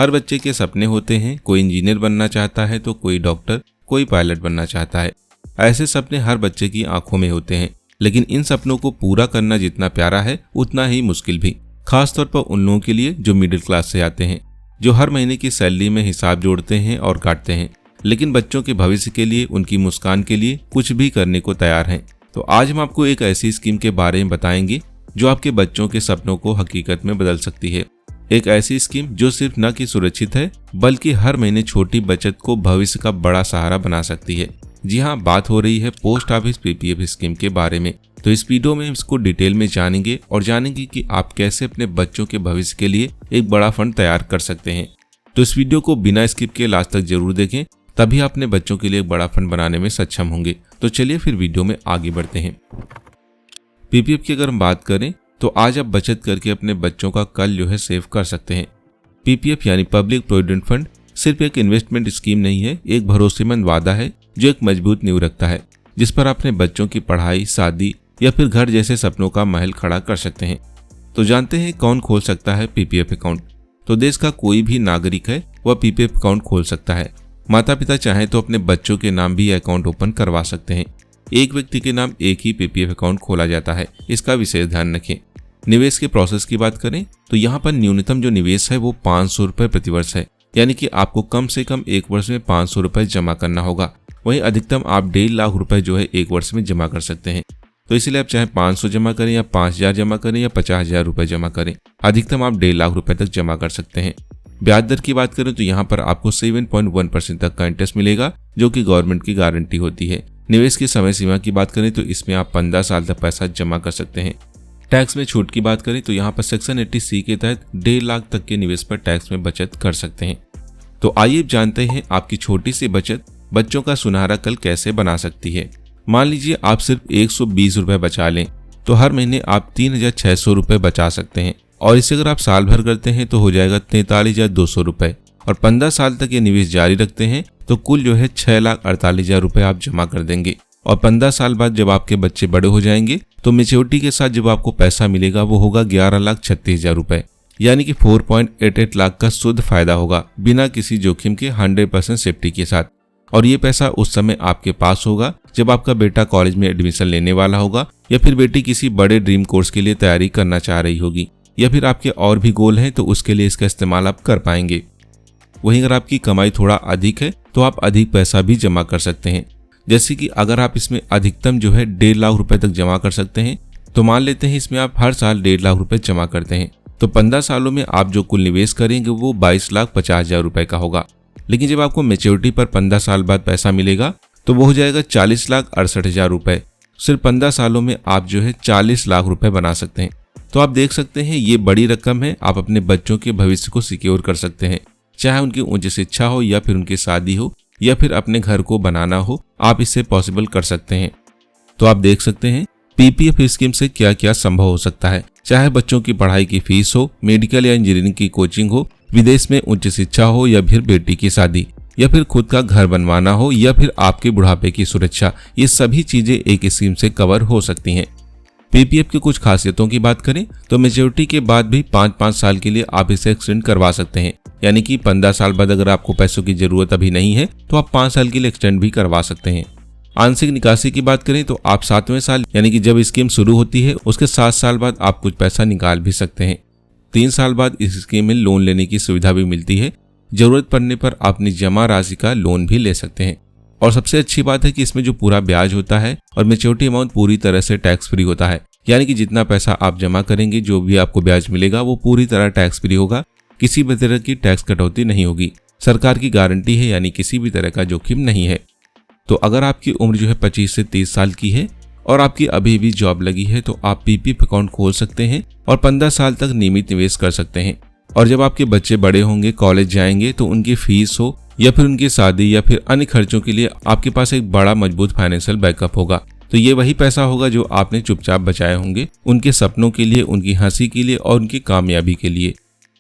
हर बच्चे के सपने होते हैं, कोई इंजीनियर बनना चाहता है तो कोई डॉक्टर, कोई पायलट बनना चाहता है। ऐसे सपने हर बच्चे की आंखों में होते हैं, लेकिन इन सपनों को पूरा करना जितना प्यारा है उतना ही मुश्किल भी, खासतौर पर उन लोगों के लिए जो मिडिल क्लास से आते हैं, जो हर महीने की सैलरी में हिसाब जोड़ते हैं और काटते हैं, लेकिन बच्चों के भविष्य के लिए, उनकी मुस्कान के लिए कुछ भी करने को तैयार हैं। तो आज हम आपको एक ऐसी स्कीम के बारे में बताएंगे जो आपके बच्चों के सपनों को हकीकत में बदल सकती है। एक ऐसी स्कीम जो सिर्फ न कि सुरक्षित है बल्कि हर महीने छोटी बचत को भविष्य का बड़ा सहारा बना सकती है। जी हाँ, बात हो रही है पोस्ट ऑफिस पीपीएफ स्कीम के बारे में। तो इस वीडियो में इसको डिटेल में जानेंगे और जानेंगे कि आप कैसे अपने बच्चों के भविष्य के लिए एक बड़ा फंड तैयार कर सकते हैं। तो इस वीडियो को बिना स्किप के लास्ट तक जरूर देखें, तभी आप अपने बच्चों के लिए एक बड़ा फंड बनाने में सक्षम होंगे। तो चलिए फिर वीडियो में आगे बढ़ते हैं। पीपीएफ की अगर हम बात करें तो आज आप बचत करके अपने बच्चों का कल सेव कर सकते हैं। पीपीएफ यानी पब्लिक प्रोविडेंट फंड सिर्फ एक इन्वेस्टमेंट स्कीम नहीं है, एक भरोसेमंद वादा है जो एक मजबूत नींव रखता है, जिस पर अपने बच्चों की पढ़ाई, शादी या फिर घर जैसे सपनों का महल खड़ा कर सकते हैं। तो जानते हैं कौन खोल सकता है पीपीएफ अकाउंट। तो देश का कोई भी नागरिक है वह पीपीएफ अकाउंट खोल सकता है। माता पिता चाहें तो अपने बच्चों के नाम भी अकाउंट ओपन करवा सकते हैं। एक व्यक्ति के नाम एक ही पीपीएफ अकाउंट खोला जाता है, इसका विशेष ध्यान रखें। निवेश के प्रोसेस की बात करें तो यहाँ पर न्यूनतम जो निवेश है वो 500 रुपए प्रतिवर्ष है, यानी कि आपको कम से कम एक वर्ष में 500 रुपए जमा करना होगा। वहीं अधिकतम आप 1.5 लाख रुपए एक वर्ष में जमा कर सकते हैं। तो इसलिए आप चाहे 500 जमा करें या 5000 जमा करें या 50,000 रुपए जमा करें, अधिकतम आप 1.5 लाख रुपए तक जमा कर सकते हैं। ब्याज दर की बात करें तो यहाँ पर आपको 7.1% तक का इंटरेस्ट मिलेगा, जो कि गवर्नमेंट की गारंटी होती है। निवेश की समय सीमा की बात करें तो इसमें आप 15 साल तक पैसा जमा कर सकते हैं। टैक्स में छूट की बात करें तो यहाँ पर सेक्शन 80C के तहत 1.5 लाख तक के निवेश पर टैक्स में बचत कर सकते हैं। तो आइए जानते हैं आपकी छोटी सी बचत बच्चों का सुनहरा कल कैसे बना सकती है। मान लीजिए आप सिर्फ 120 रुपए बचा लें तो हर महीने आप 3,600 रुपए बचा सकते हैं, और इसे अगर आप साल भर करते हैं तो हो जाएगा 43,200 रुपए, और 15 साल तक ये निवेश जारी रखते हैं तो कुल 6,48,000 रुपए आप जमा कर देंगे। और 15 साल बाद जब आपके बच्चे बड़े हो जाएंगे तो मैच्योरिटी के साथ जब आपको पैसा मिलेगा वो होगा 11,36,000 रुपए, यानी कि 4.88 लाख का शुद्ध फायदा होगा बिना किसी जोखिम के 100% सेफ्टी के साथ। और ये पैसा उस समय आपके पास होगा जब आपका बेटा कॉलेज में एडमिशन लेने वाला होगा, या फिर बेटी किसी बड़े ड्रीम कोर्स के लिए तैयारी करना चाह रही होगी, या फिर आपके और भी गोल हैं तो उसके लिए इसका इस्तेमाल आप कर पाएंगे। वहीं अगर आपकी कमाई थोड़ा अधिक है तो आप अधिक पैसा भी जमा कर सकते हैं। जैसे कि अगर आप इसमें अधिकतम 1.5 लाख रुपए तक जमा कर सकते हैं, तो मान लेते हैं इसमें आप हर साल 1.5 लाख रुपए जमा करते हैं, तो 15 सालों में आप जो कुल निवेश करेंगे वो 22,50,000 रुपए का होगा। लेकिन जब आपको मैच्योरिटी पर 15 साल बाद पैसा मिलेगा तो वो हो जाएगा 40,68,000 रुपए। सिर्फ 15 सालों में आप 40 लाख रुपए बना सकते हैं। तो आप देख सकते हैं ये बड़ी रकम है, आप अपने बच्चों के भविष्य को सिक्योर कर सकते हैं। चाहे उनकी उच्च शिक्षा हो या फिर उनकी शादी हो या फिर अपने घर को बनाना हो, आप इससे पॉसिबल कर सकते हैं। तो आप देख सकते हैं पीपीएफ स्कीम से क्या क्या संभव हो सकता है। चाहे बच्चों की पढ़ाई की फीस हो, मेडिकल या इंजीनियरिंग की कोचिंग हो, विदेश में उच्च शिक्षा हो या फिर बेटी की शादी, या फिर खुद का घर बनवाना हो, या फिर आपके बुढ़ापे की सुरक्षा, ये सभी चीजें एक स्कीम से कवर हो सकती हैं। पीपीएफ की कुछ खासियतों की बात करें तो मैच्योरिटी के बाद भी 5-5 साल के लिए आप इसे एक्सटेंड करवा सकते हैं, यानी कि 15 साल बाद अगर आपको पैसों की जरूरत अभी नहीं है तो आप 5 साल के लिए एक्सटेंड भी करवा सकते हैं। आंशिक निकासी की बात करें तो आप 7वें साल यानी कि जब स्कीम शुरू होती है उसके 7 साल बाद आप कुछ पैसा निकाल भी सकते हैं। 3 साल बाद इस स्कीम में लोन लेने की सुविधा भी मिलती है। जरूरत पड़ने पर अपनी जमा राशि का लोन भी ले सकते हैं। और सबसे अच्छी बात है कि इसमें जो पूरा ब्याज होता है और मैच्योरिटी अमाउंट पूरी तरह से टैक्स फ्री होता है, यानी कि जितना पैसा आप जमा करेंगे जो भी आपको ब्याज मिलेगा वो पूरी तरह टैक्स फ्री होगा, किसी भी तरह की टैक्स कटौती नहीं होगी। सरकार की गारंटी है, यानी किसी भी तरह का जोखिम नहीं है। तो अगर आपकी उम्र 25 से 30 साल की है और आपकी अभी भी जॉब लगी है तो आप पीपीएफ अकाउंट खोल सकते हैं और 15 साल तक नियमित निवेश कर सकते हैं। और जब आपके बच्चे बड़े होंगे, कॉलेज जाएंगे, तो उनकी फीस हो या फिर उनकी शादी या फिर अन्य खर्चों के लिए आपके पास एक बड़ा मजबूत फाइनेंशियल बैकअप होगा। तो ये वही पैसा होगा जो आपने चुपचाप बचाए होंगे उनके सपनों के लिए, उनकी हंसी के लिए और उनकी कामयाबी के लिए।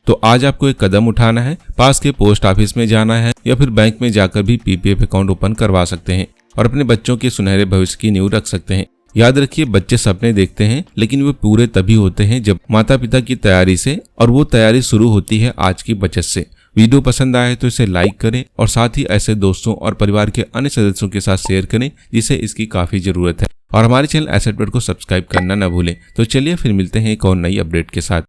तो आज आपको एक कदम उठाना है, पास के पोस्ट ऑफिस में जाना है या फिर बैंक में जाकर भी पीपीएफ अकाउंट ओपन करवा सकते हैं और अपने बच्चों के सुनहरे भविष्य की नींव रख सकते हैं। याद रखिए, बच्चे सपने देखते हैं लेकिन वे पूरे तभी होते हैं जब माता पिता की तैयारी से, और वो तैयारी शुरू होती है आज की बचत से। वीडियो पसंद आए तो इसे लाइक करें और साथ ही ऐसे दोस्तों और परिवार के अन्य सदस्यों के साथ शेयर करें जिसे इसकी काफी जरूरत है। और हमारे चैनल एसेट पैड को सब्सक्राइब करना न भूलें। तो चलिए फिर मिलते हैं एक और नई अपडेट के साथ।